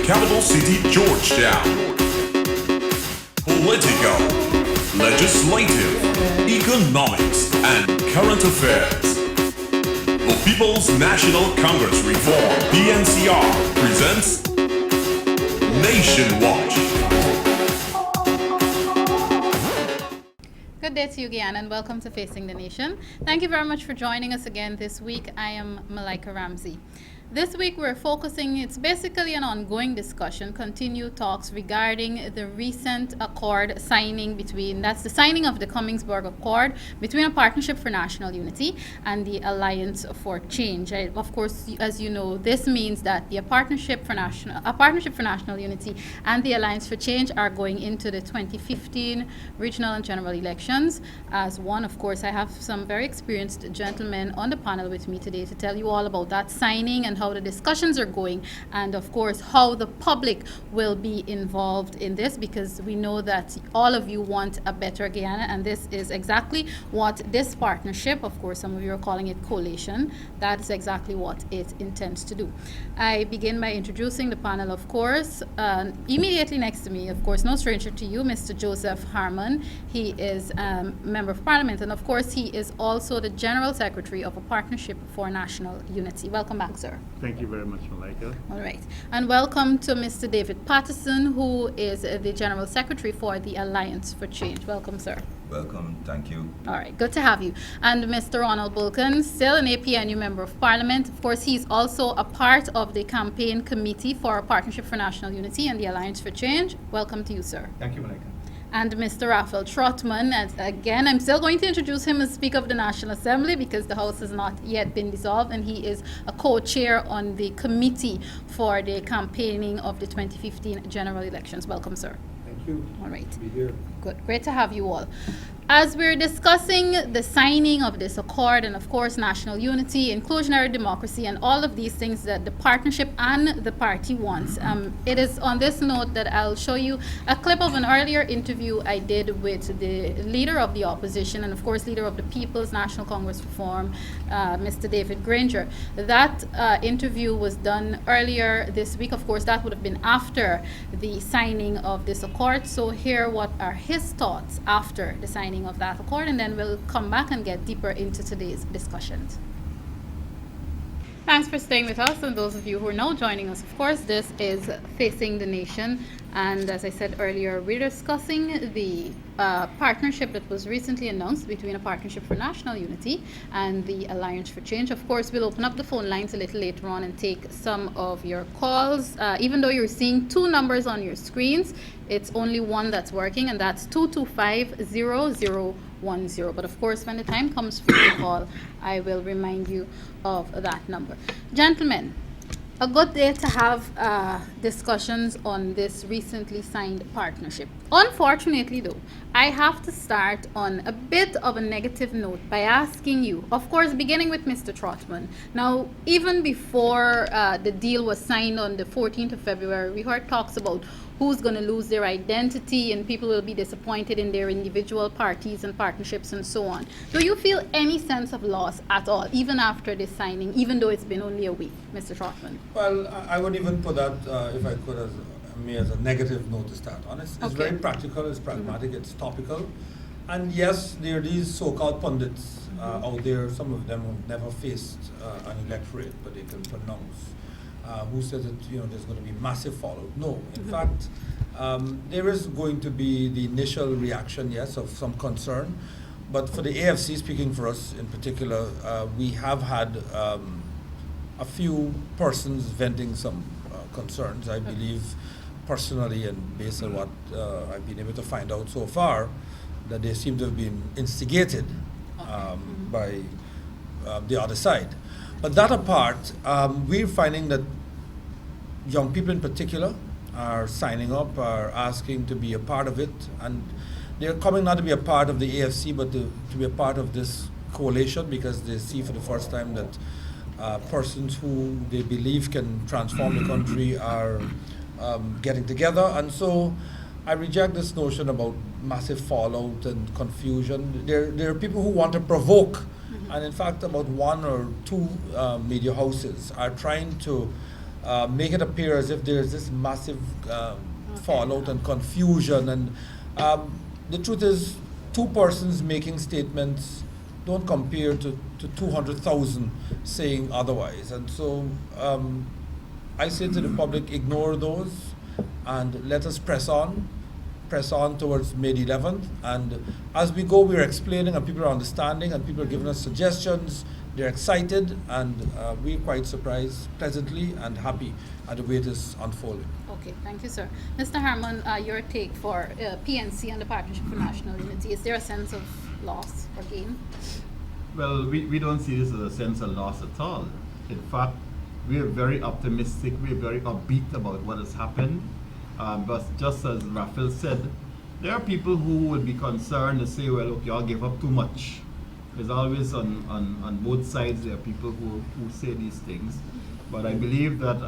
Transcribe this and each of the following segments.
capital city Georgetown. Political, legislative, economics, and current affairs. The People's National Congress Reform, PNCR, presents Nation Watch. Good day to you, Guyana, and welcome to Facing the Nation. Thank you very much for joining us again this week. I am Malika Ramsey. This week we're focusing, it's basically an ongoing discussion, continued talks regarding the recent accord signing that's the signing of the Cummingsburg Accord between a Partnership for National Unity and the Alliance for Change. Of course, as you know, this means that the Partnership for National Unity and the Alliance for Change are going into the 2015 regional and general elections as one. Of course, I have some very experienced gentlemen on the panel with me today to tell you all about that signing and how the discussions are going, and of course how the public will be involved in this, because we know that all of you want a better Guyana, and this is exactly what this partnership, of course some of you are calling it coalition, that is exactly what it intends to do. I begin by introducing the panel, of course. Immediately next to me, of course, no stranger to you, Mr. Joseph Harmon. He is a member of parliament, and of course he is also the General Secretary of a Partnership for National Unity. Welcome back, sir. Thank you very much, Malika. All right. And welcome to Mr. David Patterson, who is the General Secretary for the Alliance for Change. Welcome, sir. Welcome. Thank you. All right. Good to have you. And Mr. Ronald Bulkin, still an APNU Member of Parliament. Of course, he's also a part of the campaign committee for a Partnership for National Unity and the Alliance for Change. Welcome to you, sir. Thank you, Malika. And Mr. Raphael Trotman, and again, I'm still going to introduce him as Speaker of the National Assembly because the House has not yet been dissolved, and he is a co-chair on the committee for the campaigning of the 2015 general elections. Welcome, sir. Thank you. All right. To be here. Good. Great to have you all. As we're discussing the signing of this accord and, of course, national unity, inclusionary democracy, and all of these things that the partnership and the party wants, it is on this note that I'll show you a clip of an earlier interview I did with the leader of the opposition and, of course, leader of the People's National Congress Reform, Mr. David Granger. That interview was done earlier this week. Of course, that would have been after the signing of this accord. So here what are his thoughts after the signing of that accord, and then we'll come back and get deeper into today's discussions. Thanks for staying with us, and those of you who are now joining us, of course, this is Facing the Nation, and as I said earlier, we're discussing the partnership that was recently announced between a Partnership for National Unity and the Alliance for Change. Of course, we'll open up the phone lines a little later on and take some of your calls. Even though you're seeing two numbers on your screens, it's only one that's working, and that's 225-0010. But of course, when the time comes for the call, I will remind you of that number. Gentlemen, a good day to have discussions on this recently signed partnership. Unfortunately, though, I have to start on a bit of a negative note by asking you, of course, beginning with Mr. Trotman. Now, even before the deal was signed on the 14th of February, we heard talks about who's going to lose their identity and people will be disappointed in their individual parties and partnerships and so on. Do you feel any sense of loss at all, even after this signing, even though it's been only a week, Mr. Trotman? Well, I would even put that, if I could, as a negative note to start on. It's Okay. very practical, it's pragmatic, it's topical. And yes, there are these so-called pundits out there, some of them have never faced an electorate, but they can pronounce. Who says that there's going to be massive fallout? No, in fact, there is going to be the initial reaction, yes, of some concern. But for the AFC, speaking for us in particular, we have had a few persons venting some concerns. I believe personally, and based on what I've been able to find out so far, that they seem to have been instigated by the other side. But that apart, we're finding that young people in particular are signing up, are asking to be a part of it, and they're coming not to be a part of the AFC, but to be a part of this coalition, because they see for the first time that persons who they believe can transform the country are getting together. And so I reject this notion about massive fallout and confusion. There are people who want to provoke. And in fact, about one or two media houses are trying to make it appear as if there's this massive fallout and confusion. And the truth is, two persons making statements don't compare to 200,000 saying otherwise. And so I say to the public, ignore those and let us press on towards May 11th. And as we go, we're explaining and people are understanding and people are giving us suggestions. They're excited and we're quite surprised, pleasantly and happy at the way it is unfolding. Okay, thank you, sir. Mr. Harmon, your take for PNC and the Partnership for National Unity. Is there a sense of loss or gain? Well, we don't see this as a sense of loss at all. In fact, we are very optimistic, we are very upbeat about what has happened. But just as Raphael said, there are people who will be concerned and say, well, look, y'all give up too much. There's always on both sides, there are people who say these things. But I believe that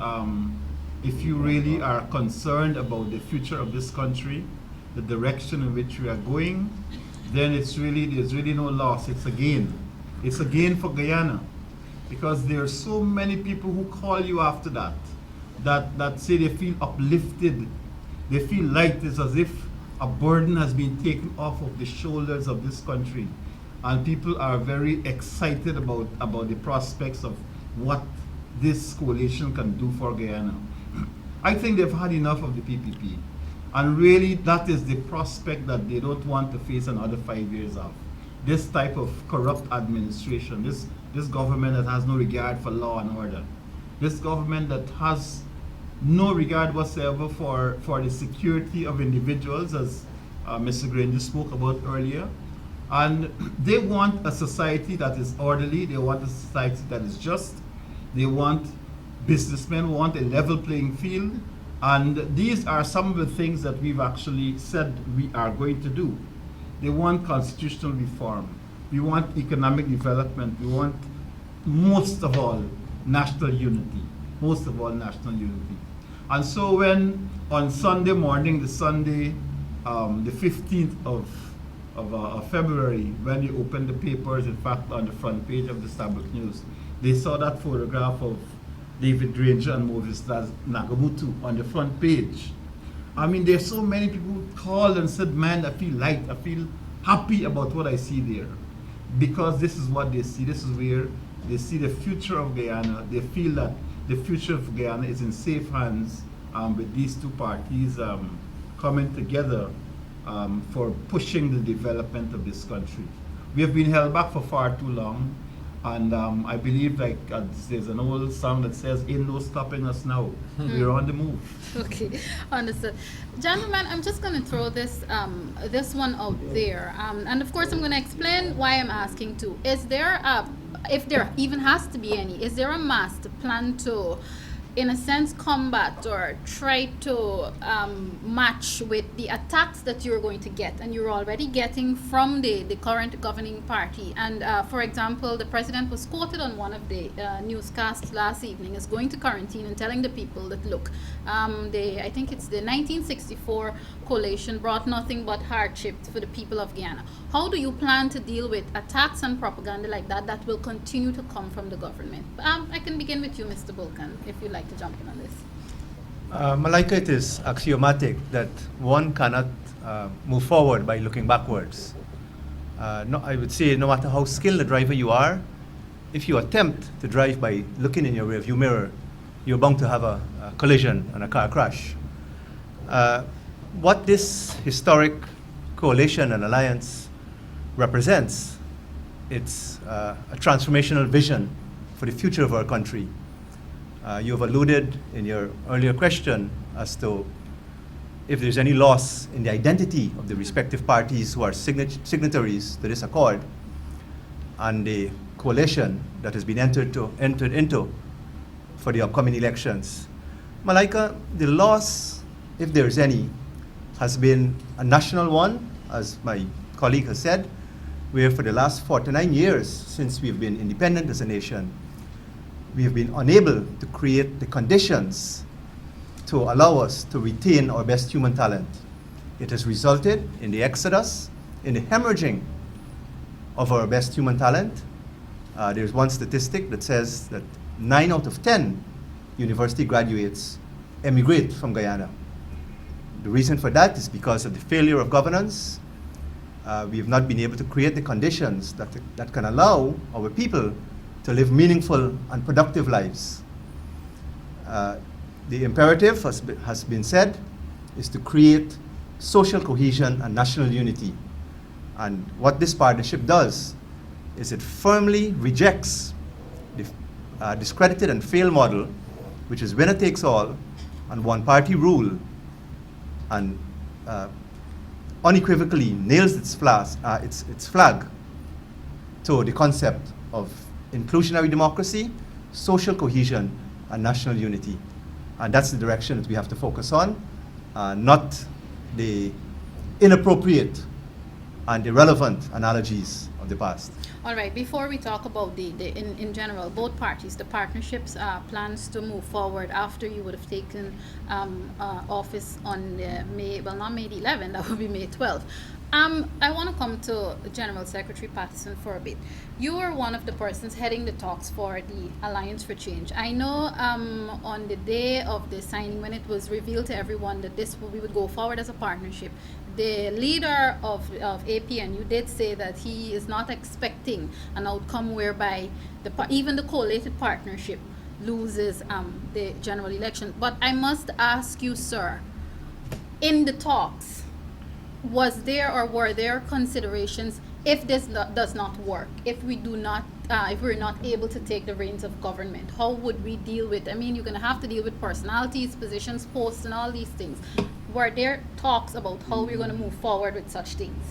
if you really are concerned about the future of this country, the direction in which we are going, then there's really no loss, it's a gain. It's a gain for Guyana. Because there are so many people who call you after that say they feel uplifted, they feel light. It's as if a burden has been taken off of the shoulders of this country. And people are very excited about the prospects of what this coalition can do for Guyana. I think they've had enough of the PPP. And really, that is the prospect that they don't want to face another 5 years of. This type of corrupt administration, this government that has no regard for law and order, this government that has no regard whatsoever for the security of individuals, as Mr. Granger spoke about earlier. And they want a society that is orderly, they want a society that is just, they want businessmen who want a level playing field. And these are some of the things that we've actually said we are going to do. They want constitutional reform. We want economic development. We want, most of all, national unity. Most of all, national unity. And so when on Sunday morning, the 15th of February, when you open the papers, in fact, on the front page of the Stabrook News, they saw that photograph of David Granger and Moses Nagamutu on the front page. I mean, there's so many people who called and said, man, I feel light, I feel happy about what I see there. Because this is what they see. This is where they see the future of Guyana. They feel that the future of Guyana is in safe hands with these two parties coming together for pushing the development of this country. We have been held back for far too long. And I believe, like there's an old song that says, ain't no stopping us now. We're on the move. Okay, understood. Gentlemen, I'm just going to throw this one out there. And of course, I'm going to explain why I'm asking too. Is there, if there even has to be any, is there a master plan to, in a sense, combat or try to match with the attacks that you're going to get and you're already getting from the current governing party? And for example, the president was quoted on one of the newscasts last evening as going to quarantine and telling the people that, look, I think it's the 1964 coalition brought nothing but hardship for the people of Guyana. How do you plan to deal with attacks and propaganda like that will continue to come from the government? I can begin with you, Mr. Vulcan, if you'd like to jump in on this. Malika, it is axiomatic that one cannot move forward by looking backwards. I would say no matter how skilled a driver you are, if you attempt to drive by looking in your rearview mirror, you're bound to have a collision and a car crash. What this historic coalition and alliance represents, it's a transformational vision for the future of our country. You have alluded in your earlier question as to if there's any loss in the identity of the respective parties who are signatories to this accord and the coalition that has been entered into for the upcoming elections. Malika, the loss, if there's any, has been a national one, as my colleague has said, where for the last 49 years since we've been independent as a nation, we have been unable to create the conditions to allow us to retain our best human talent. It has resulted in the exodus, in the hemorrhaging of our best human talent. There's one statistic that says that 9 out of 10 university graduates emigrate from Guyana. The reason for that is because of the failure of governance. We have not been able to create the conditions that can allow our people to live meaningful and productive lives. The imperative has been said is to create social cohesion and national unity. And what this partnership does is it firmly rejects the discredited and failed model, which is winner takes all and one-party rule, and unequivocally nails its flag to the concept of inclusionary democracy, social cohesion, and national unity. And that's the direction that we have to focus on, not the inappropriate and irrelevant analogies of the past. All right, before we talk about in general, both parties, the partnerships plans to move forward after you would have taken office on not May the 11th, that would be May 12th. I want to come to General Secretary Patterson for a bit. You were one of the persons heading the talks for the Alliance for Change. I know on the day of the signing, when it was revealed to everyone that we would go forward as a partnership, the leader of APNU did say that he is not expecting an outcome whereby even the collated partnership loses the general election. But I must ask you, sir, in the talks, was there or were there considerations if this does not work, if we're not able to take the reins of government? How would we deal with? I mean, you're going to have to deal with personalities, positions, posts, and all these things. Were there talks about how we're going to move forward with such things?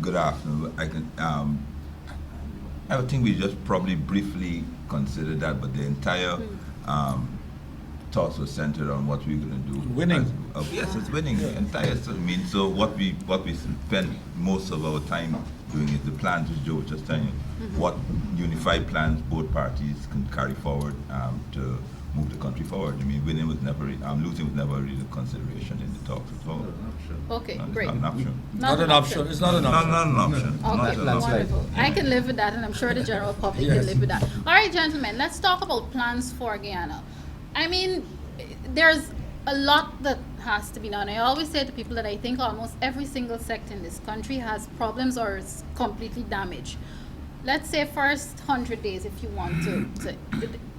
Good afternoon. I would think we just probably briefly considered that, but the entire thoughts were centered on what we're going to do. Winning. Yes, it's winning. Yeah. Entire. I mean, so what we spend most of our time doing is the plans, which Joe was just telling you, what unified plans both parties can carry forward to move the country forward. I mean, winning was never, losing was never really a consideration in the talks at all. Okay, No, great. It's not an option. Not an option. It's not an option. Not an option. Okay, Not an option. wonderful. I can live with that, and I'm sure the general public can live with that. All right, gentlemen, let's talk about plans for Guyana. I mean, there's a lot that has to be done. I always say to people that I think almost every single sector in this country has problems or is completely damaged. Let's say first 100 days, if you want to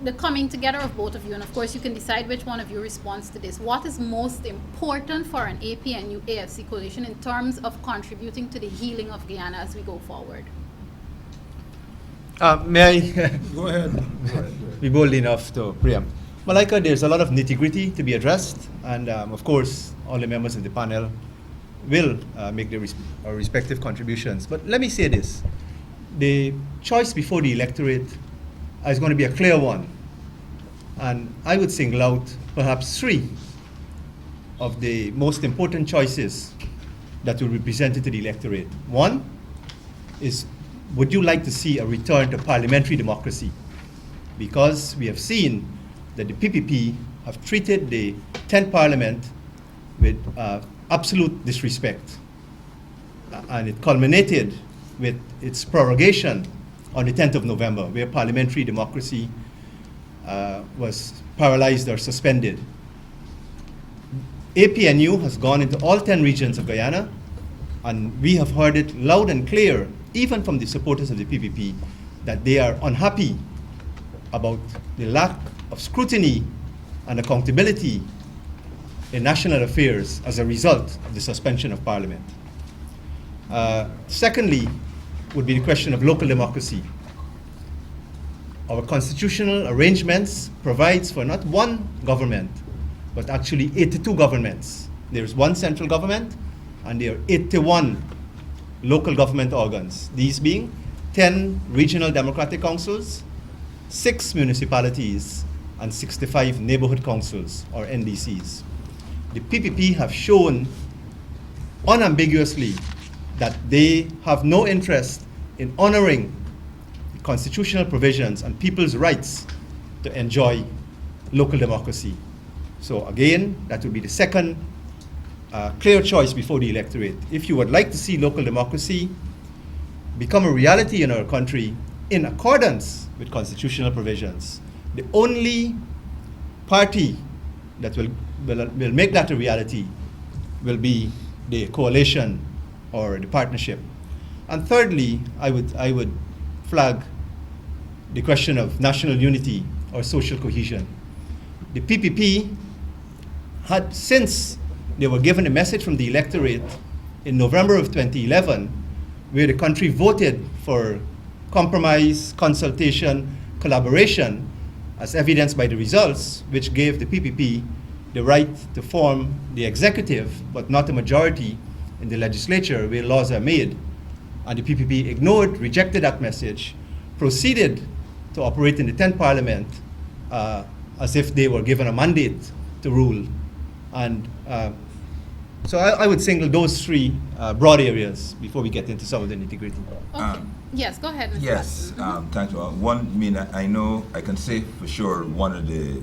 the coming together of both of you, and of course you can decide which one of you responds to this. What is most important for an APNU-AFC coalition in terms of contributing to the healing of Guyana as we go forward? May I Go ahead. be bold enough to preempt? Malika, there's a lot of nitty-gritty to be addressed, and of course, all the members of the panel will make their respective contributions. But let me say this. The choice before the electorate is going to be a clear one. And I would single out perhaps three of the most important choices that will be presented to the electorate. One is, would you like to see a return to parliamentary democracy? Because we have seen that the PPP have treated the 10th Parliament with absolute disrespect. And it culminated with its prorogation on the 10th of November, where parliamentary democracy was paralyzed or suspended. APNU has gone into all 10 regions of Guyana, and we have heard it loud and clear, even from the supporters of the PPP, that they are unhappy about the lack of scrutiny and accountability in national affairs as a result of the suspension of Parliament. Secondly, would be the question of local democracy. Our constitutional arrangements provides for not one government, but actually 82 governments. There's one central government, and there are 81 local government organs, these being 10 regional democratic councils, 6 municipalities, and 65 neighborhood councils, or NDCs. The PPP have shown unambiguously that they have no interest in honoring the constitutional provisions and people's rights to enjoy local democracy. So again, that would be the second clear choice before the electorate. If you would like to see local democracy become a reality in our country in accordance with constitutional provisions, the only party that will make that a reality will be the coalition or the partnership. And thirdly, I would flag the question of national unity or social cohesion. The PPP had, since they were given a message from the electorate in November of 2011, where the country voted for compromise, consultation, collaboration, as evidenced by the results, which gave the PPP the right to form the executive, but not a majority in the legislature where laws are made. And the PPP ignored, rejected that message, proceeded to operate in the 10th Parliament as if they were given a mandate to rule. And so I would single those three broad areas before we get into some of the nitty-gritty. Okay. Yes, go ahead, Mr. Yes, Watson. thanks. One, I mean, I know, I can say for sure one of the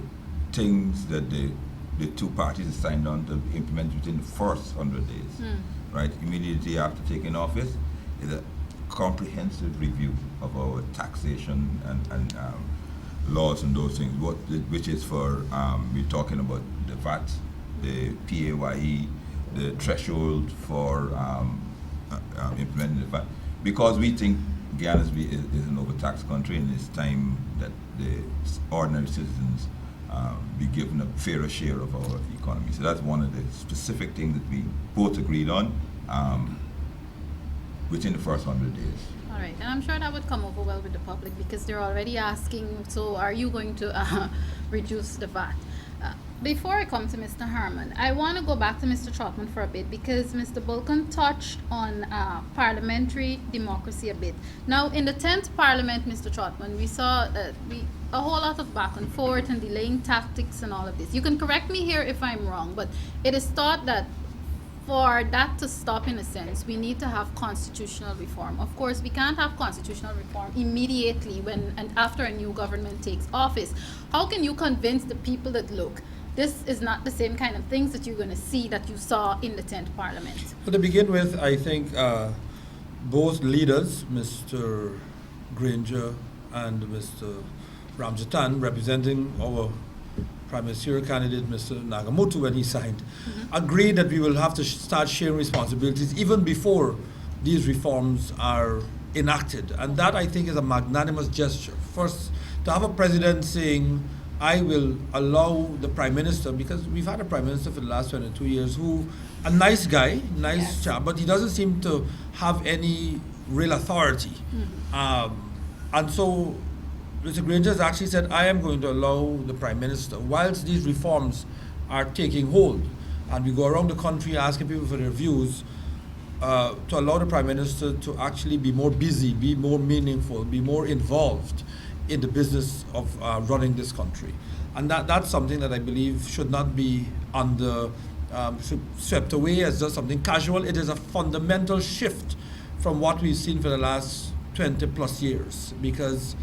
things that the two parties have signed on to implement within the first 100 days, right, immediately after taking office, is a comprehensive review of our taxation and laws and those things, which is for, we're talking about the VAT, the PAYE, the threshold for implementing the VAT, because we think Guyana is an overtaxed country, and it's time that the ordinary citizens be given a fairer share of our economy. So that's one of the specific things that we both agreed on within the first 100 days. All right, and I'm sure that would come over well with the public because they're already asking, so are you going to reduce the VAT? Before I come to Mr. Harmon, I want to go back to Mr. Trotman for a bit because Mr. Bulkan touched on parliamentary democracy a bit. Now, in the 10th Parliament, Mr. Trotman, we saw a whole lot of back and forth and delaying tactics and all of this. You can correct me here if I'm wrong, but it is thought that for that to stop, in a sense, we need to have constitutional reform. Of course, we can't have constitutional reform immediately when and after a new government takes office. How can you convince the people that, look, this is not the same kind of things that you're going to see that you saw in the 10th Parliament? But to begin with, I think both leaders, Mr. Granger and Mr. Ramsey, representing our Prime Ministerial candidate, Mr. Nagamoto, when he signed, agreed that we will have to start sharing responsibilities even before these reforms are enacted. And that, I think, is a magnanimous gesture. First, to have a president saying, I will allow the Prime Minister, because we've had a Prime Minister for the last 22 years who, a nice guy, nice chap, but he doesn't seem to have any real authority. And so Mr. Granger has actually said, I am going to allow the Prime Minister, whilst these reforms are taking hold, and we go around the country asking people for their views, to allow the Prime Minister to actually be more busy, be more meaningful, be more involved in the business of running this country. And that's something that I believe should not be swept away as just something casual. It is a fundamental shift from what we've seen for the last 20 plus years, because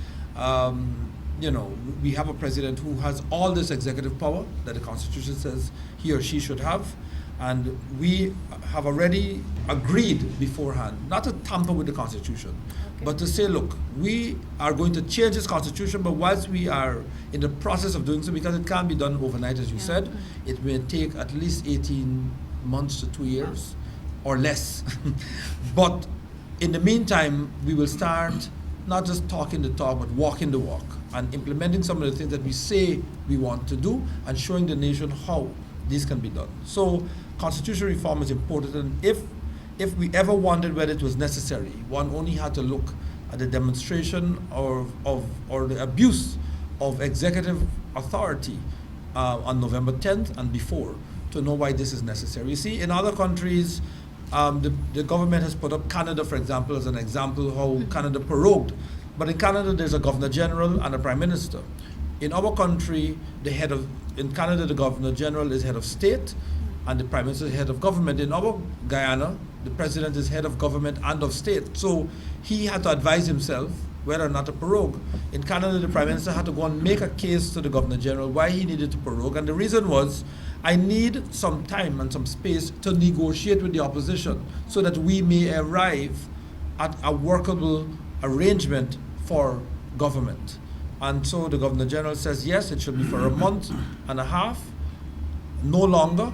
we have a president who has all this executive power that the Constitution says he or she should have, and we have already agreed beforehand not to tamper with the Constitution, but to say, look, we are going to change this Constitution, but whilst we are in the process of doing so, because it can't be done overnight, as you said, it may take at least 18 months to 2 years or less. But in the meantime, we will start not just talking the talk, but walking the walk and implementing some of the things that we say we want to do and showing the nation how this can be done. So constitutional reform is important, and if we ever wondered whether it was necessary, one only had to look at the demonstration or the abuse of executive authority on November 10th and before to know why this is necessary. You see, in other countries, the government has put up Canada, for example, as an example how Canada prorogued. But in Canada, there's a Governor General and a Prime Minister. In our country, in Canada, the Governor General is head of state and the Prime Minister is head of government. In our Guyana, the President is head of government and of state. So he had to advise himself whether or not to prorogue. In Canada, the Prime Minister had to go and make a case to the Governor General why he needed to prorogue. And the reason was, I need some time and some space to negotiate with the opposition so that we may arrive at a workable arrangement for government. And so the Governor General says, yes, it should be for a month and a half, no longer.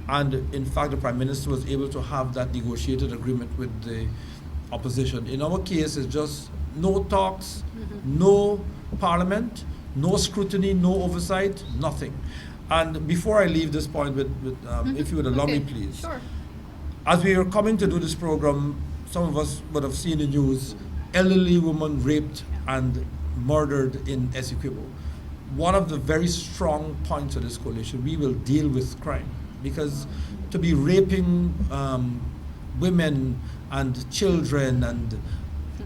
And in fact, the Prime Minister was able to have that negotiated agreement with the opposition. In our case, it's just no talks, no parliament, no scrutiny, no oversight, nothing. And before I leave this point, if you would allow me, please. Sure. As we are coming to do this program, some of us would have seen the news, elderly woman raped and murdered in Essequibo. One of the very strong points of this coalition, we will deal with crime. Because to be raping women and children and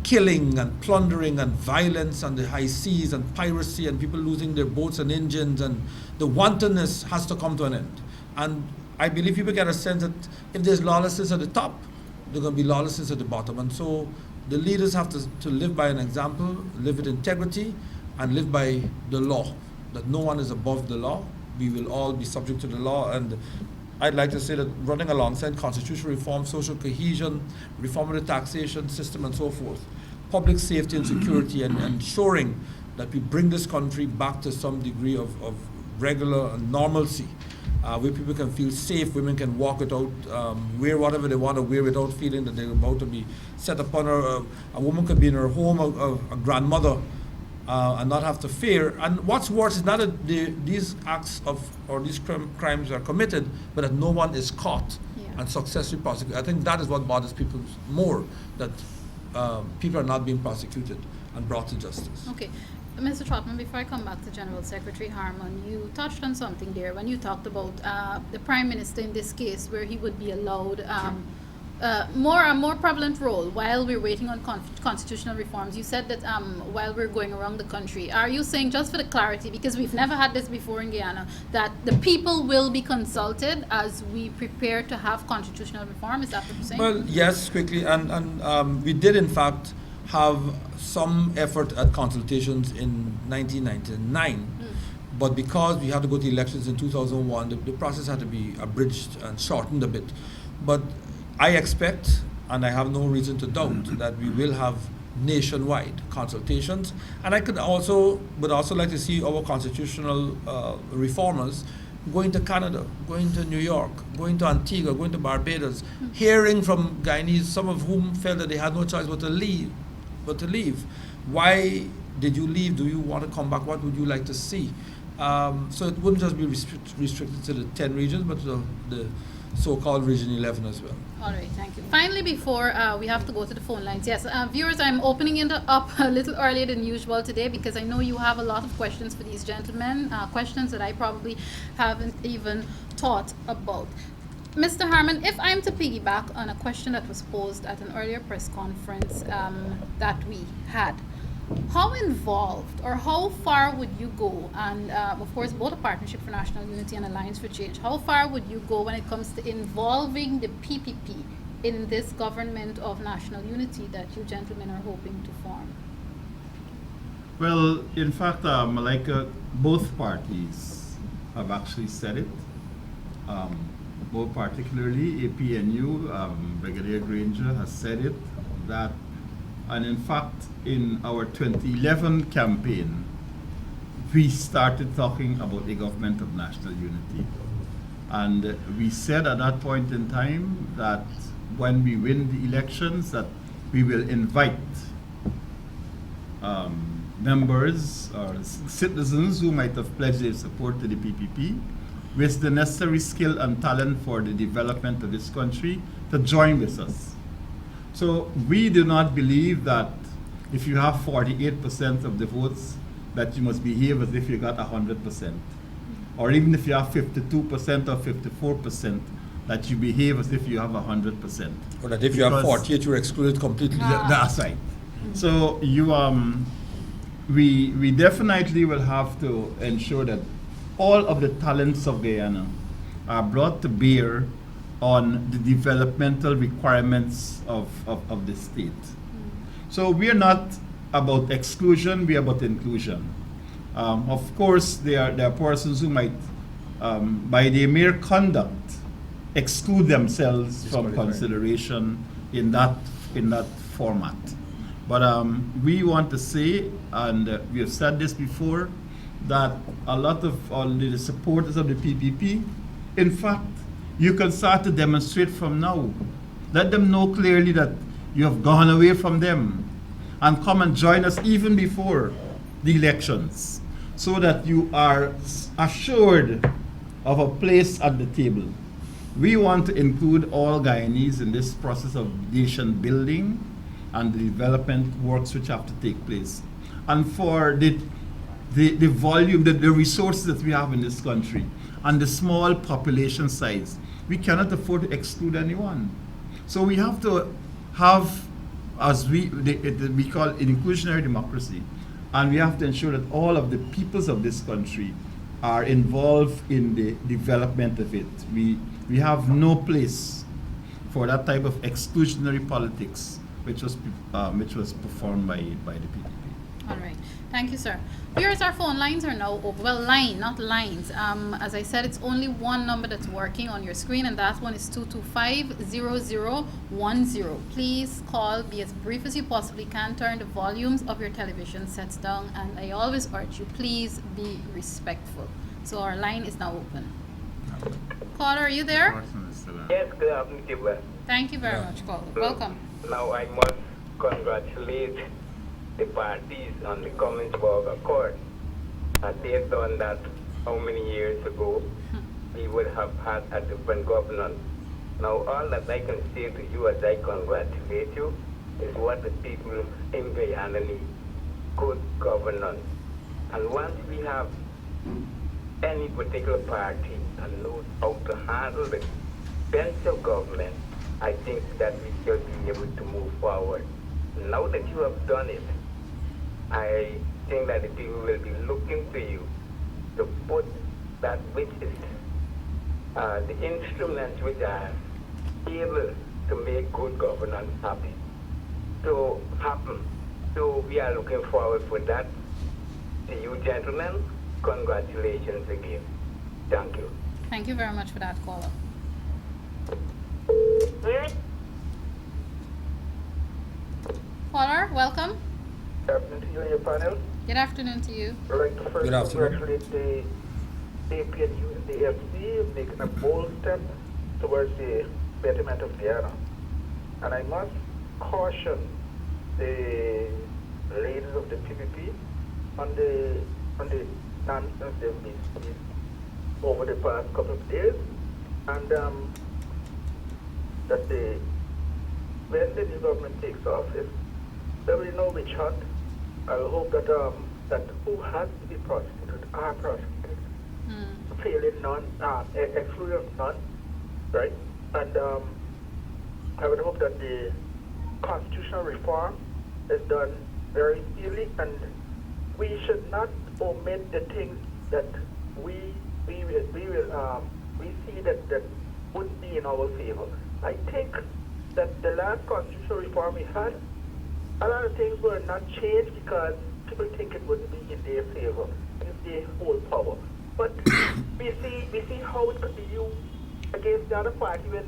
killing and plundering and violence on the high seas and piracy and people losing their boats and engines, and the wantonness has to come to an end. And I believe people get a sense that if there's lawlessness at the top, there's going to be lawlessness at the bottom. And so the leaders have to live by an example, live with integrity, and live by the law, that no one is above the law. We will all be subject to the law. And I'd like to say that running alongside constitutional reform, social cohesion, reform of the taxation system and so forth, public safety and security, and ensuring that we bring this country back to some degree of regular normalcy, where people can feel safe, women can walk without, wear whatever they want to wear without feeling that they're about to be set upon her. A woman could be in her home, a grandmother, and not have to fear. And what's worse is not that these acts or these crimes are committed, but that no one is caught and successfully prosecuted. I think that is what bothers people more, that people are not being prosecuted and brought to justice. Okay. Mr. Trotman, before I come back to General Secretary Harmon, you touched on something there when you talked about the Prime Minister in this case, where he would be allowed a more prevalent role while we're waiting on constitutional reforms. You said that while we're going around the country, are you saying, just for the clarity, because we've never had this before in Guyana, that the people will be consulted as we prepare to have constitutional reform? Is that what you're saying? Well, yes, quickly, and we did in fact have some effort at consultations in 1999, but because we had to go to elections in 2001, the process had to be abridged and shortened a bit. But I expect, and I have no reason to doubt, that we will have nationwide consultations. And I would also like to see our constitutional reformers going to Canada, going to New York, going to Antigua, going to Barbados, hearing from Guyanese, some of whom felt that they had no choice but to leave. Why did you leave? Do you want to come back? What would you like to see? So it wouldn't just be restricted to the 10 regions, but to the so-called Region 11 as well. All right, thank you. Finally, before we have to go to the phone lines, yes, viewers, I'm opening it up a little earlier than usual today because I know you have a lot of questions for these gentlemen, questions that I probably haven't even thought about. Mr. Harmon, if I'm to piggyback on a question that was posed at an earlier press conference that we had, how involved or how far would you go, and of course both a Partnership for National Unity and Alliance for Change, how far would you go when it comes to involving the PPP in this government of national unity that you gentlemen are hoping to form? Well, in fact, Malika, both parties have actually said it. More particularly, APNU, Brigadier Granger has said it, that, and in fact, in our 2011 campaign, we started talking about a government of national unity. And we said at that point in time that when we win the elections, that we will invite members or citizens who might have pledged their support to the PPP with the necessary skill and talent for the development of this country to join with us. So we do not believe that if you have 48% of the votes that you must behave as if you got 100%. Or even if you have 52% or 54%, that you behave as if you have 100%. Or that if you have 48, you're excluded completely. That's right. So you, we definitely will have to ensure that all of the talents of Guyana are brought to bear on the developmental requirements of the state. So we are not about exclusion, we are about inclusion. Of course, there are persons who might, by their mere conduct, exclude themselves from consideration in that format. But we want to say and we have said this before, that a lot of the supporters of the PPP, in fact, you can start to demonstrate from now. Let them know clearly that you have gone away from them and come and join us even before the elections so that you are assured of a place at the table. We want to include all Guyanese in this process of nation building and the development works which have to take place. And for the volume, the resources that we have in this country and the small population size, we cannot afford to exclude anyone. So we have to have, as we call it, inclusionary democracy, and we have to ensure that all of the peoples of this country are involved in the development of it. We have no place for that type of exclusionary politics which was performed by the PPP. All right. Thank you, sir. Viewers, our phone lines are now open. Well, not lines. As I said, it's only one number that's working on your screen, and that one is 225-0010. Please call, be as brief as you possibly can, turn the volumes of your television sets down, and I always urge you, please be respectful. So our line is now open. Caller, are you there? Yes, good afternoon, Tibet. Thank you very much, caller. Welcome. Now I must congratulate the parties on the Commonwealth Accord. Based on that, how many years ago we would have had a different governance. Now all that I can say to you as I congratulate you is what the people in Guyana need: good governance. And once we have any particular party and knows how to handle the bench of government, I think that we shall be able to move forward. Now that you have done it, I think that the people will be looking to you to put that which is the instruments which are able to make good governance happen. So we are looking forward for that. To you gentlemen, congratulations again. Thank you. Thank you very much for that, caller. Caller, welcome. Good afternoon to you and your panel. Good afternoon to you. I'd like to first Good afternoon. congratulate the APNU and the AFC making a bold step towards the betterment of Guyana. And I must caution the leaders of the PPP on the nonsense they've been speaking over the past couple of days, and that when the new government takes office, there will be no witch hunt. I hope that that who has to be prosecuted are prosecuted, failing none, excluding none, right? And I would hope that the constitutional reform is done very speedily, and we should not omit the things that we see that would be in our favor. I think that the last constitutional reform we had, a lot of things were not changed because people think it wouldn't be in their favor if they hold power. But we see how it could be used against the other party when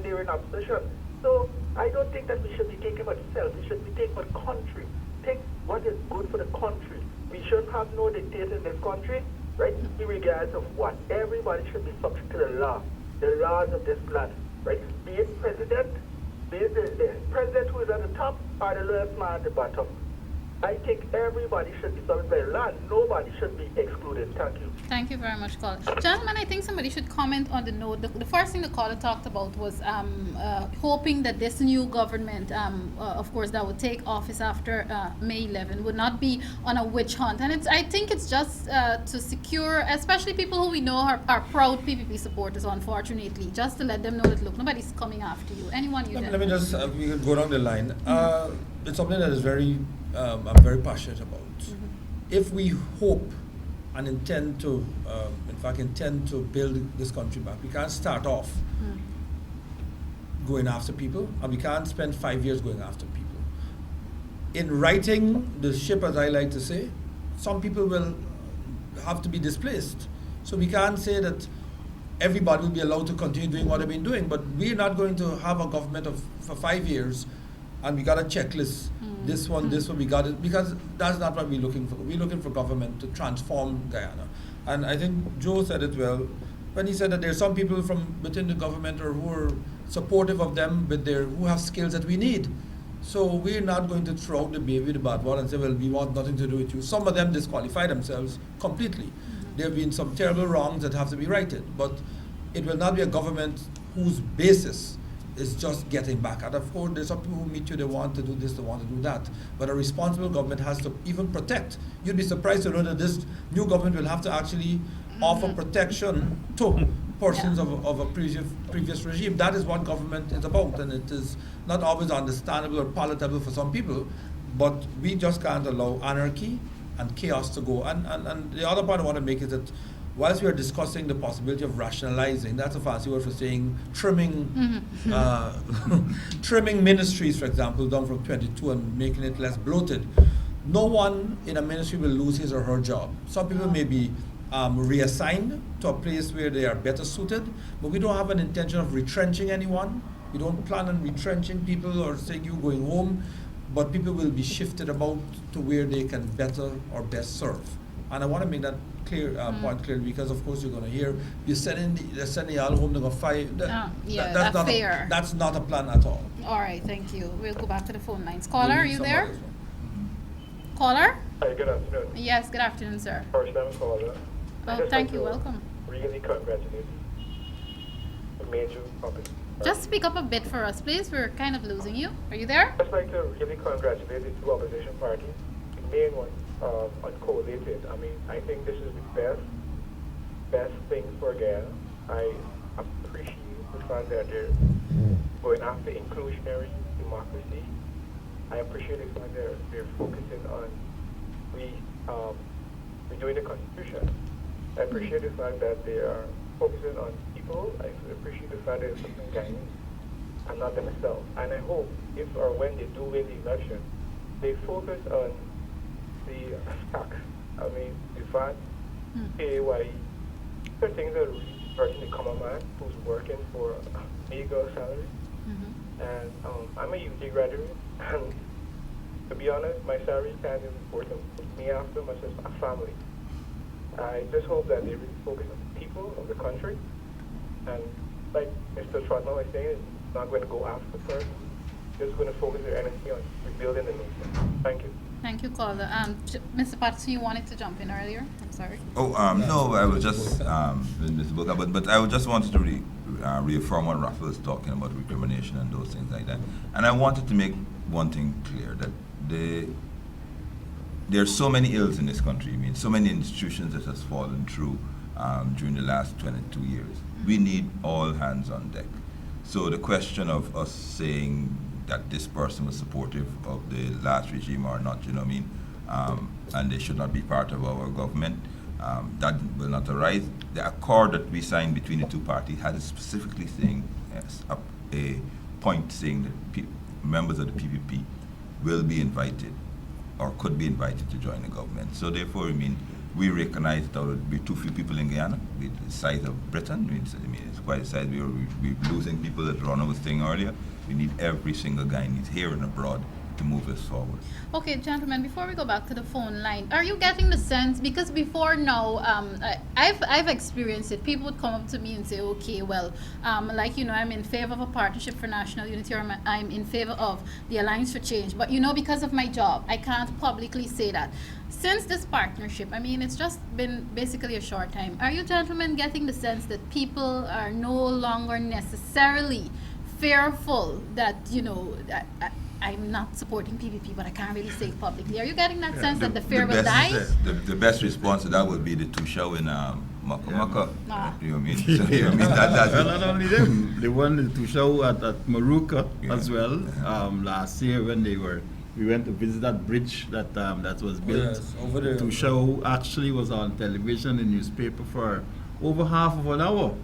they were in opposition. So I don't think that we should be thinking about self. We should be thinking about country. Think what is good for the country. We shouldn't have no dictator in this country, right? Regardless of what. Everybody should be subject to the laws of this land, right? Be it president, be it the president who is at the top or the lowest man at the bottom. I think everybody should be subject by the law. Nobody should be excluded. Thank you. Thank you very much, caller. Gentlemen, I think somebody should comment on the note. The first thing the caller talked about was hoping that this new government, of course, that would take office after May 11, would not be on a witch hunt. And I think it's just to secure, especially people who we know are proud PPP supporters, unfortunately, just to let them know that, look, nobody's coming after you. Anyone you Let me just, we can go down the line. It's something that is very, I'm very passionate about. If we hope and intend to, intend to build this country back, we can't start off going after people, and we can't spend 5 years going after people. In righting the ship, as I like to say, some people will have to be displaced. So we can't say that everybody will be allowed to continue doing what they've been doing, but we're not going to have a government for 5 years and we got a checklist this one, we got it, because that's not what we're looking for. We're looking for government to transform Guyana. And I think Joe said it well when he said that there's some people from within the government or who are supportive of them, but who have skills that we need. So we're not going to throw out the baby with the bathwater and say, well, we want nothing to do with you. Some of them disqualify themselves completely. There have been some terrible wrongs that have to be righted, but it will not be a government whose basis is just getting back. And of course, there's some people who meet you, they want to do this, they want to do that. But a responsible government has to even protect. You'd be surprised to know that this new government will have to actually offer protection to persons of a previous regime. That is what government is about, and it is not always understandable or palatable for some people, but we just can't allow anarchy and chaos to go. And the other point I want to make is that whilst we are discussing the possibility of rationalizing, that's a fancy word for saying trimming, trimming ministries, for example, down from 22 and making it less bloated. No one in a ministry will lose his or her job. Some people may be reassigned to a place where they are better suited, but we don't have an intention of retrenching anyone. We don't plan on retrenching people or saying you going home, but people will be shifted about to where they can better or best serve. And I want to make that clear, point clear, because of course you're going to hear they're sending y'all home, they're going to fire. That's not fair. That's not a plan at all. All right, thank you. We'll go back to the phone lines. Caller, are you there? Caller? Hi, good afternoon. Yes, good afternoon, sir. First time caller. Oh, thank you. Welcome. Really congratulate the major company. Just speak up a bit for us, please. We're kind of losing you. Are you there? I'd just like to really congratulate the two opposition parties. The main one, uncollated. I mean, I think this is the best thing for Guyana. I appreciate the fact that they're going after inclusionary democracy. I appreciate the fact that they're focusing on redoing the Constitution. I appreciate the fact that they are focusing on people. I appreciate the fact that it's something Guyanese and not themselves. And I hope if or when they do win the election, they focus on the tax. I mean, the fact, PAYE, there are things that really hurting the common man who's working for a meager salary. And I'm a UT graduate, and to be honest, my salary can't even support me after much as a family. I just hope that they really focus on the people of the country, and like Mr. Trotman was saying, it's not going to go after the person, just going to focus their energy on rebuilding the nation. Thank you. Thank you, caller. Mr. Patterson, you wanted to jump in earlier? I'm sorry. No, I was just, Mr. Booker, but I just wanted to reaffirm what Rafael was talking about, recrimination and those things like that. And I wanted to make one thing clear, that there are so many ills in this country. I mean, so many institutions that has fallen through during the last 22 years. We need all hands on deck. So the question of us saying that this person was supportive of the last regime or not, you know what I mean, and they should not be part of our government, that will not arise. The accord that we signed between the two parties had specifically saying a point saying that members of the PPP will be invited or could be invited to join the government. So therefore, I mean, we recognize that there would be too few people in Guyana with the size of Britain. I mean, it's quite a size. We're losing people, that Ronald was saying earlier. We need every single Guyanese here and abroad to move us forward. Okay, gentlemen, before we go back to the phone line, are you getting the sense, because before now, I've experienced it, people would come up to me and say, okay, well, like, you know, I'm in favor of a partnership for national unity, or I'm in favor of the Alliance for Change, but, you know, because of my job, I can't publicly say that. Since this partnership, I mean, it's just been basically a short time, are you gentlemen getting the sense that people are no longer necessarily fearful that, you know, I'm not supporting PPP, but I can't really say it publicly? Are you getting that sense that the fear will die? The best response to that would be the two show in Maka. You know what I mean? So, you know what I mean? That's well, not only them, they won the two show at Maruka as well. Last year when we went to visit that bridge that was built. Yes, over there. The show actually was on television and newspaper for over half of an hour.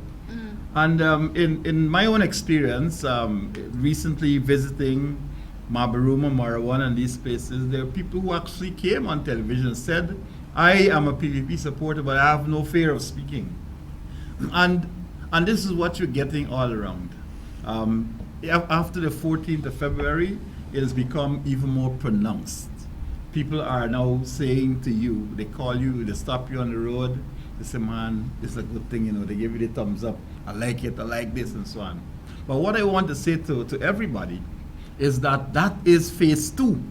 And in my own experience, recently visiting Mabaruma, Marawan, and these places, there are people who actually came on television and said, I am a PPP supporter, but I have no fear of speaking. And this is what you're getting all around. After the 14th of February, it has become even more pronounced. People are now saying to you, they call you, they stop you on the road, they say, man, this is a good thing, you know, they give you the thumbs up, I like it, I like this, and so on. But what I want to say to everybody is that that is phase 2.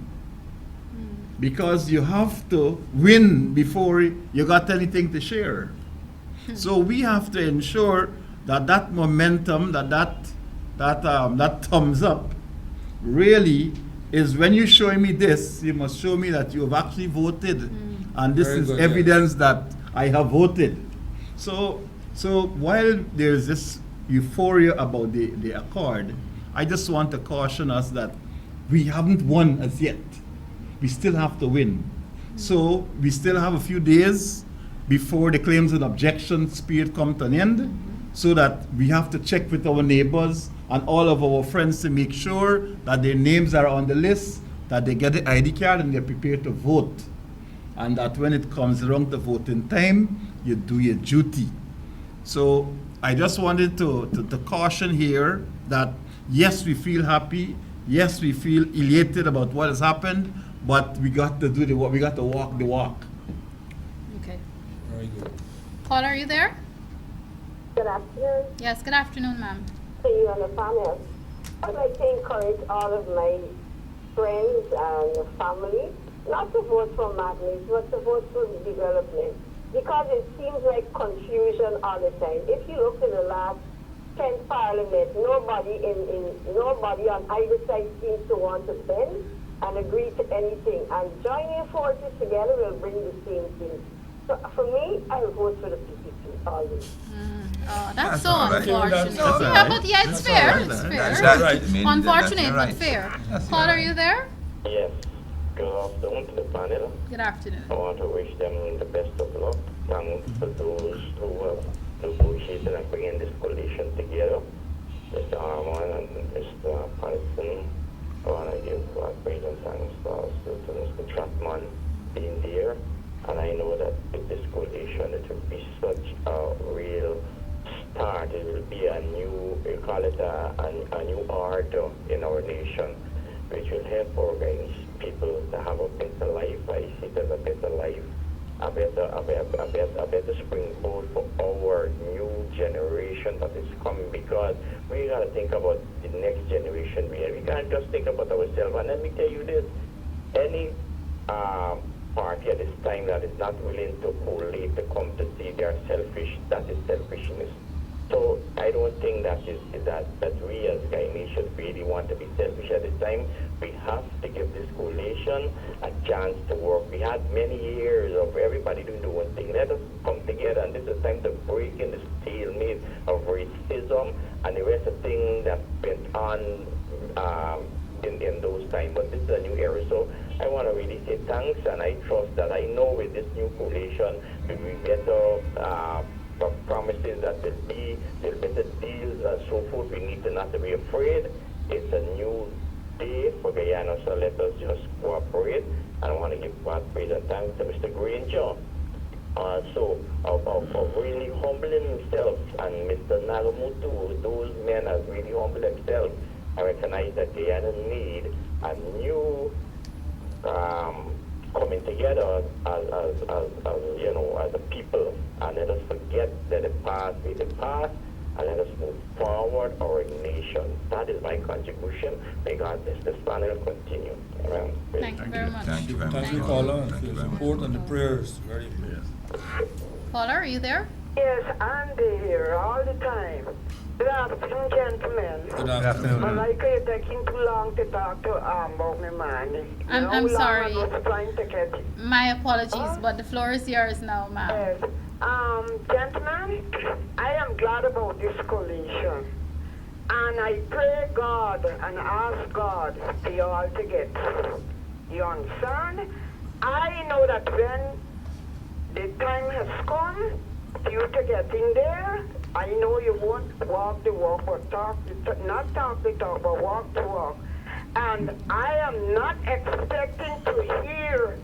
Because you have to win before you got anything to share. So we have to ensure that that momentum, that thumbs up, really is when you're showing me this, you must show me that you have actually voted, and this Very is good, evidence that I have voted. So while there's this euphoria about the accord, I just want to caution us that we haven't won as yet. We still have to win. So we still have a few days before the claims and objections period come to an end, so that we have to check with our neighbors and all of our friends to make sure that their names are on the list, that they get the ID card and they're prepared to vote. And that when it comes around to voting time, you do your duty. So I just wanted to caution here that yes, we feel happy, yes, we feel elated about what has happened, but we got to do the work, we got to walk the walk. Okay. Very good. Paul, are you there? Good afternoon Yes, good afternoon, ma'am. to you and the panel. I'd like to encourage all of my friends and family not to vote for madness, but to vote for development. Because it seems like confusion all the time. If you look in the last 10th Parliament, nobody on either side seems to want to bend and agree to anything. And joining forces together will bring the same thing. So for me, I will vote for the PPP always. Oh, that's That's so all right. unfortunate. That's all Yeah, right. but yeah, it's That's fair. all right. It's That's fair. right. I mean, Unfortunate, that's but right. fair. That's Paul, right. are you there? Yes. Good afternoon to the panel. Good afternoon. I want to wish them the best of luck. Thanks for those who have negotiated and bringing this coalition together. Mr. Harmon and Mr. Patterson. I want to give praise and thanks also to Mr. Chapman being there. And I know that with this coalition, it will be such a real start. It will be a new, we call it a new order in our nation, which will help organize people to have a better life. I see it as a better life, a better springboard for our new generation that is coming, because we got to think about the next generation. We can't just think about ourselves. And let me tell you this, any party at this time that is not willing to collate to come to see they are selfish, that is selfishness. So I don't think that we as Guyanese really want to be selfish at this time. We have to give this coalition a chance to work. We had many years of everybody doing the one thing. Let us come together, and this is time to break in the stalemate of racism and the rest of things that went on in those times. But this is a new era, so I want to really say thanks, and I trust that I know with this new coalition we will better promises that there will be better deals and so forth. We need to not to be afraid. It's a new day for Guyana, so let us just cooperate. And I want to give God praise and thanks to Mr. Granger. So of really humbling himself, and Mr. Nagamutu, those men have really humbled themselves and recognize that Guyana need a new coming together as you know, as a people, and let us forget that the past is the past, and let us move forward our nation. That is my contribution. May God bless this panel continue. Amen. Thank you very much. Thank you very much. Thank you, Paula, and for your support and the prayers. Very important. Paula, are you there? Yes, Andy here all the time. Good afternoon, gentlemen. Good afternoon. Malika, you're taking too long to talk to about me, man. I'm sorry. I was trying to get it. My apologies, but the floor is yours now, ma'am. Yes. Gentlemen, I am glad about this coalition. And I pray God and ask God for you all to get. You understand? I know that when the time has come for you to get in there, I know you won't walk the walk, but not talk the talk, but walk the walk. And I am not expecting to hear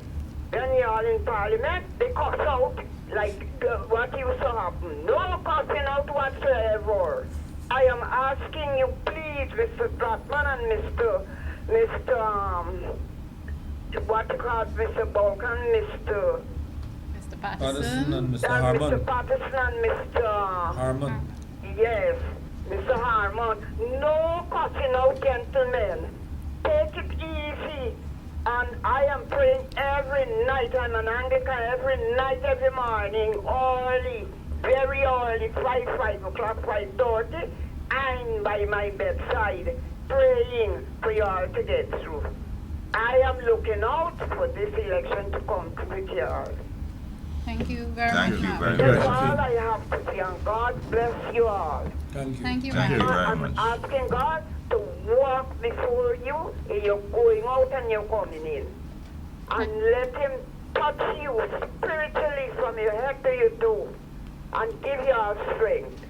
when you're in Parliament, they cuss out like what used to happen. No cussing out whatsoever. I am asking you, please, Mr. Trotman and Mr. Mr. What you call Mr. Balkan, Mr. Mr. Patterson Patterson. and Mr. Mr. Harmon. Patterson and Mr. Harmon. Yes, Mr. Harmon. No cutting out, gentlemen. Take it easy. And I am praying every night. I'm an Anglican every night, every morning, early, very early, 5 o'clock, 5:30. I'm by my bedside praying for you all to get through. I am looking out for this election to come with you all. Thank you very Thank much. you ma'am. very That's much. all I have to say, and God bless you all. Thank you. Thank you Thank very you much. very I'm much. asking God to walk before you, you're going out and you're coming in. And let Him touch you spiritually from your head to your toe and give you all strength.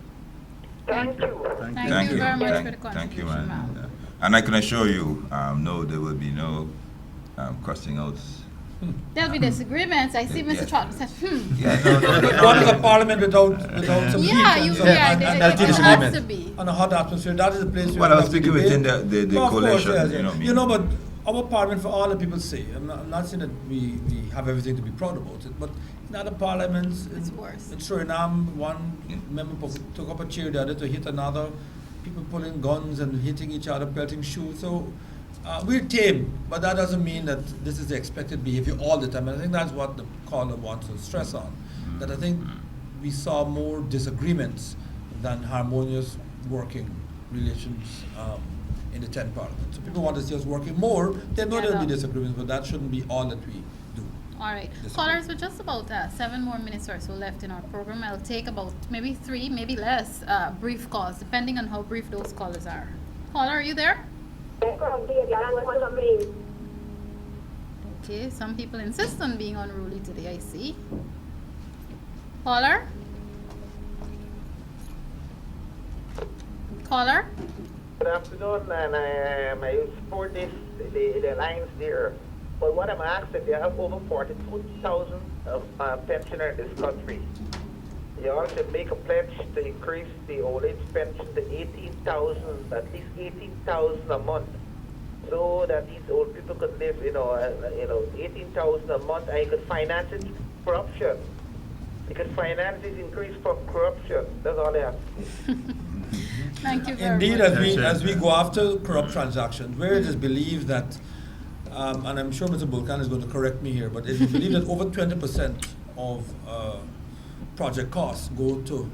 Thank you. Thank you very much Thank- for the Thank you, contribution, man. ma'am. And I can assure you, no, there will be no crossing outs. There'll be disagreements. I see Yeah. Mr. Trotman said, Yeah, no, no, no, What is no. a parliament without some Yeah, heat you, and some- yeah, and- it, and- it, it has to be. and a hot atmosphere? That is the place where Well, we I was have to speaking within debate. the No, of course, coalition, yes, you know what I mean? You know, but our parliament, for all the people say, I'm not saying that we have everything to be proud about it, but in other parliaments, It's worse. in Suriname, one member took up a chair the other to hit another, people pulling guns and hitting each other, pelting shoes. So we're tame, but that doesn't mean that this is the expected behavior all the time. And I think that's what the caller wants to stress on, that I think we saw more disagreements than harmonious working relations in the 10th Parliament. So people want to see us working more. They know there'll be disagreements, but that shouldn't be all that we do. All right. Callers, with just about 7 more minutes or so left in our program, I'll take about maybe 3, maybe less, brief calls, depending on how brief those callers are. Caller, are you there? Okay, some people insist on being unruly today, I see. Caller? Caller? Good afternoon, and I support the alliance there. But what I'm asking, they have over 42,000 pensioners in this country. You also make a pledge to increase the old age pension to 18,000, at least 18,000 a month, so that these old people could live, 18,000 a month, and you could finance it corruption. You could finance this increase from corruption. That's all I have to say. Thank you very Indeed, much. as we go after corrupt transactions, where it is believed that, and I'm sure Mr. Bulkan is going to correct me here, but it is believed that over 20% of project costs go to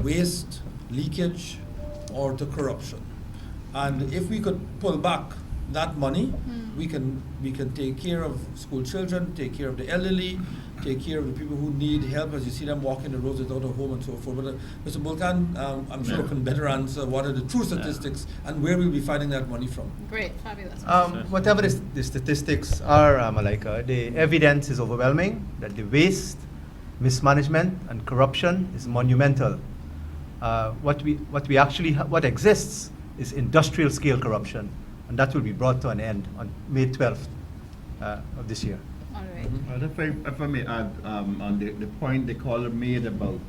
waste, leakage, or to corruption. And if we could pull back that money, we can take care of school children, take care of the elderly, take care of the people who need help as you see them walking the roads without a home and so forth. But Mr. Bulkan, I'm sure can better answer what are the true statistics and where we'll be finding that money from. Great, fabulous. Whatever the statistics are, Malika, the evidence is overwhelming that the waste, mismanagement, and corruption is monumental. What exists is industrial scale corruption, and that will be brought to an end on May 12th of this year. All right. If I may add on the point the caller made about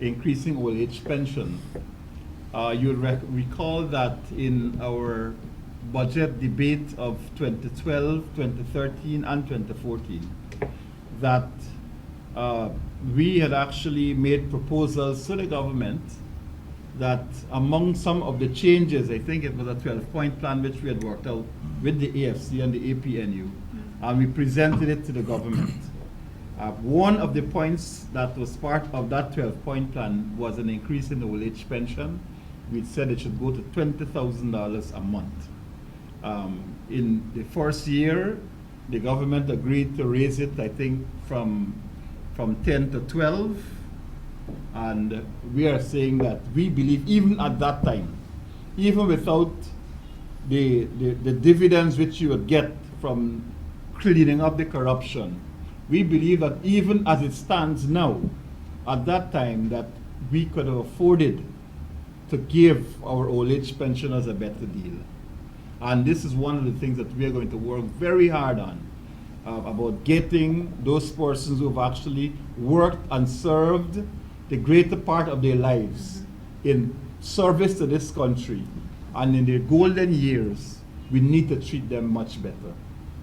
increasing old age pension, you'll recall that in our budget debate of 2012, 2013, and 2014, that we had actually made proposals to the government that among some of the changes, I think it was a 12-point plan which we had worked out with the AFC and the APNU, and we presented it to the government. One of the points that was part of that 12-point plan was an increase in the old age pension. We said it should go to $20,000 a month. In the first year, the government agreed to raise it, I think, from 10 to 12. And we are saying that we believe even at that time, even without the dividends which you would get from cleaning up the corruption, we believe that even as it stands now, at that time, that we could have afforded to give our old age pensioners a better deal. And this is one of the things that we are going to work very hard on, about getting those persons who have actually worked and served the greater part of their lives in service to this country, and in their golden years, we need to treat them much better.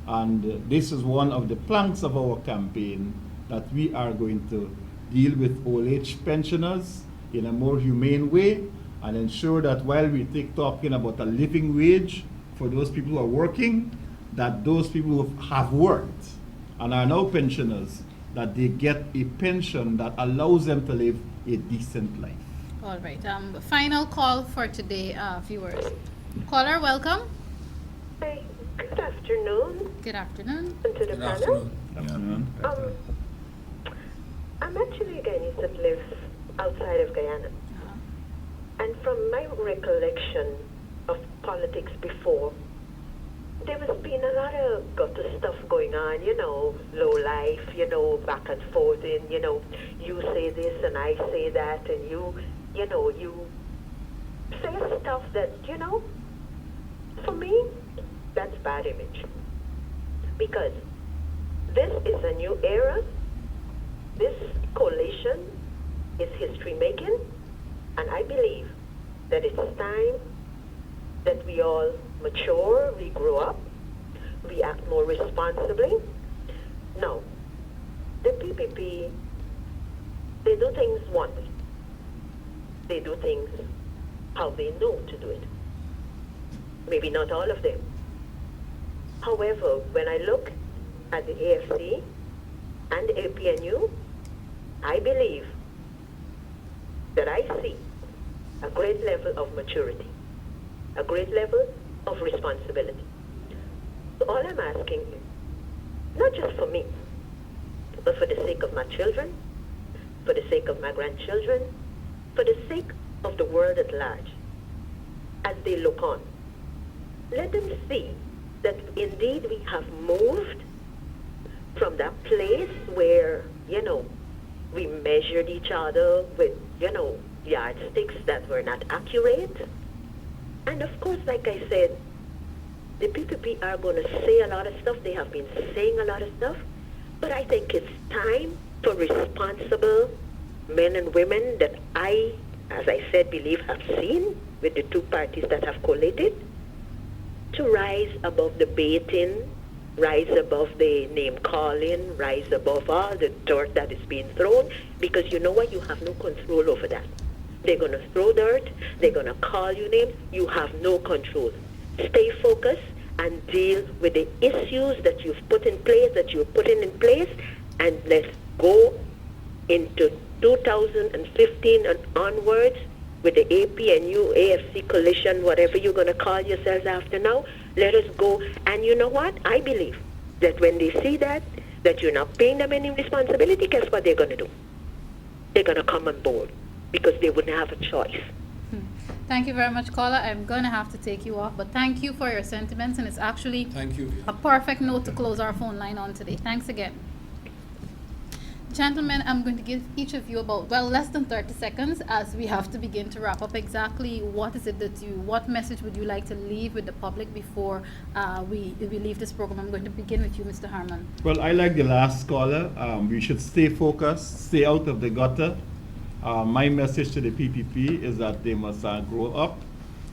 And this is one of the planks of our campaign, that we are going to deal with old age pensioners in a more humane way, and ensure that while we talking about a living wage for those people who are working, that those people who have worked and are now pensioners, that they get a pension that allows them to live a decent life. All right. Final call for today, viewers. Caller, welcome. Hi, good afternoon. Good afternoon. And to the Good panel. afternoon. I'm actually a Guyanese that lives outside of Guyana. And from my recollection of politics before, there has been a lot of gutter stuff going on, low life, back and forth, and, you say this and I say that, and you say stuff that, for me, that's bad image. Because this is a new era. This coalition is history making, and I believe that it's time that we all mature, we grow up, we act more responsibly. Now, the PPP, they do things once. They do things how they know to do it. Maybe not all of them. However, when I look at the AFC and APNU, I believe that I see a great level of maturity, a great level of responsibility. So all I'm asking is, not just for me, but for the sake of my children, for the sake of my grandchildren, for the sake of the world at large, as they look on, let them see that indeed we have moved from that place where, we measured each other with, yardsticks that were not accurate. And of course, like I said, the PPP are going to say a lot of stuff. They have been saying a lot of stuff. But I think it's time for responsible men and women that I, as I said, believe have seen with the two parties that have collated, to rise above the baiting, rise above the name calling, rise above all the dirt that is being thrown, because you know what? You have no control over that. They're going to throw dirt, they're going to call you names, you have no control. Stay focused and deal with the issues that you've put in place, that you're putting in place, and let's go into 2015 and onwards with the APNU-AFC coalition, whatever you're going to call yourselves after now. Let us go. And you know what? I believe that when they see that you're not paying them any responsibility, guess what they're going to do? They're going to come on board, because they wouldn't have a choice. Thank you very much, caller. I'm going to have to take you off, but thank you for your sentiments, and it's actually Thank you. a perfect note to close our phone line on today. Thanks again. Gentlemen, I'm going to give each of you about, less than 30 seconds, as we have to begin to wrap up. Exactly what message would you like to leave with the public before we leave this program? I'm going to begin with you, Mr. Harman. Well, I like the last caller. We should stay focused, stay out of the gutter. My message to the PPP is that they must grow up.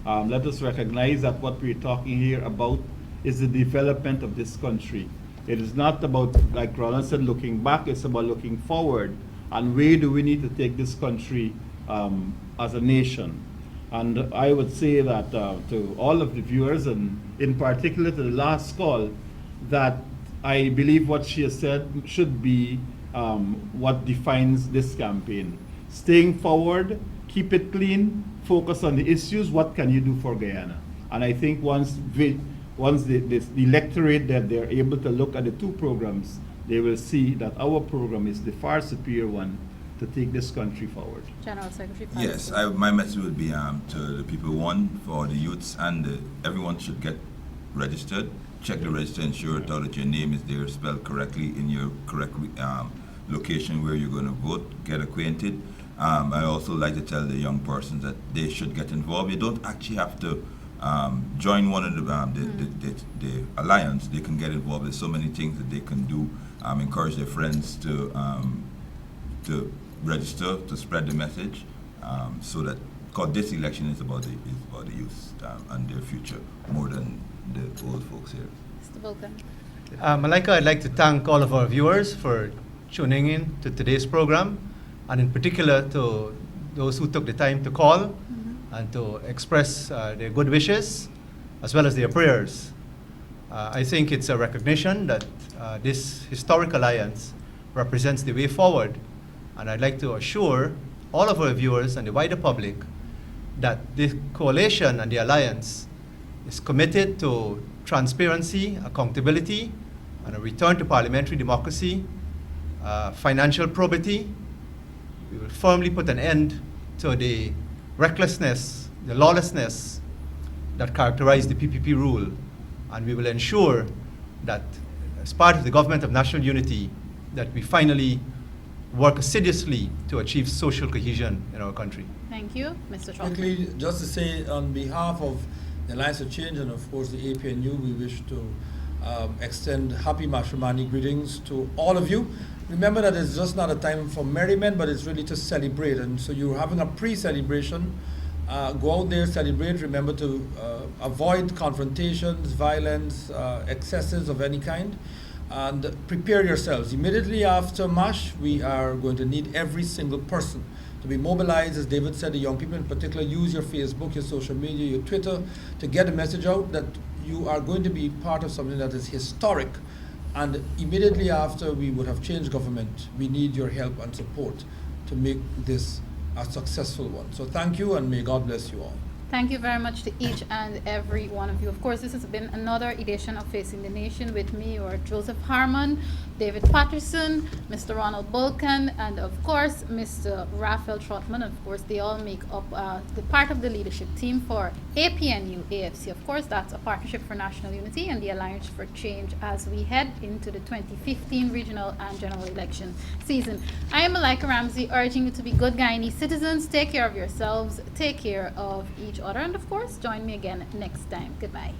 Let us recognize that what we're talking here about is the development of this country. It is not about, like Roland said, looking back. It's about looking forward. And where do we need to take this country as a nation? And I would say that to all of the viewers, and in particular to the last call, that I believe what she has said should be what defines this campaign. Staying forward, keep it clean, focus on the issues. What can you do for Guyana? And I think once the electorate, that they're able to look at the two programs, they will see that our program is the far superior one to take this country forward. General Secretary. Yes, my message would be to the people, one, for the youths, and everyone should get registered. Check the register, ensure that your name is there, spelled correctly in your correct location where you're going to vote. Get acquainted. I also like to tell the young persons that they should get involved. You don't actually have to join one of the alliance. They can get involved. There's so many things that they can do. Encourage their friends to register, to spread the message, so that, because this election is about the youth and their future more than the old folks here. Mr. Vulcan. Malika, I'd like to thank all of our viewers for tuning in to today's program, and in particular to those who took the time to call and to express their good wishes as well as their prayers. I think it's a recognition that this historic alliance represents the way forward, and I'd like to assure all of our viewers and the wider public that the coalition and the alliance is committed to transparency, accountability, and a return to parliamentary democracy, financial probity. We will firmly put an end to the recklessness, the lawlessness that characterized the PPP rule, and we will ensure that as part of the government of national unity, that we finally work assiduously to achieve social cohesion in our country. Thank you. Mr. Trotman. Quickly, just to say on behalf of the Alliance of Change and of course the APNU, we wish to extend happy Mashramani greetings to all of you. Remember that it's just not a time for merriment, but it's really to celebrate. And so you're having a pre-celebration. Go out there, celebrate. Remember to avoid confrontations, violence, excesses of any kind. And prepare yourselves. Immediately after MASH, we are going to need every single person to be mobilized. As David said, the young people in particular, use your Facebook, your social media, your Twitter to get a message out that you are going to be part of something that is historic. And immediately after we would have changed government, we need your help and support to make this a successful one. So thank you, and may God bless you all. Thank you very much to each and every one of you. Of course, this has been another edition of Facing the Nation with me, or Joseph Harmon, David Patterson, Mr. Ronald Vulcan, and of course, Mr. Raphael Trotman. Of course, they all make up the part of the leadership team for APNU-AFC. Of course, that's a partnership for national unity and the Alliance for Change as we head into the 2015 regional and general election season. I am Malika Ramsey, urging you to be good Guyanese citizens. Take care of yourselves, take care of each other, and of course, join me again next time. Goodbye.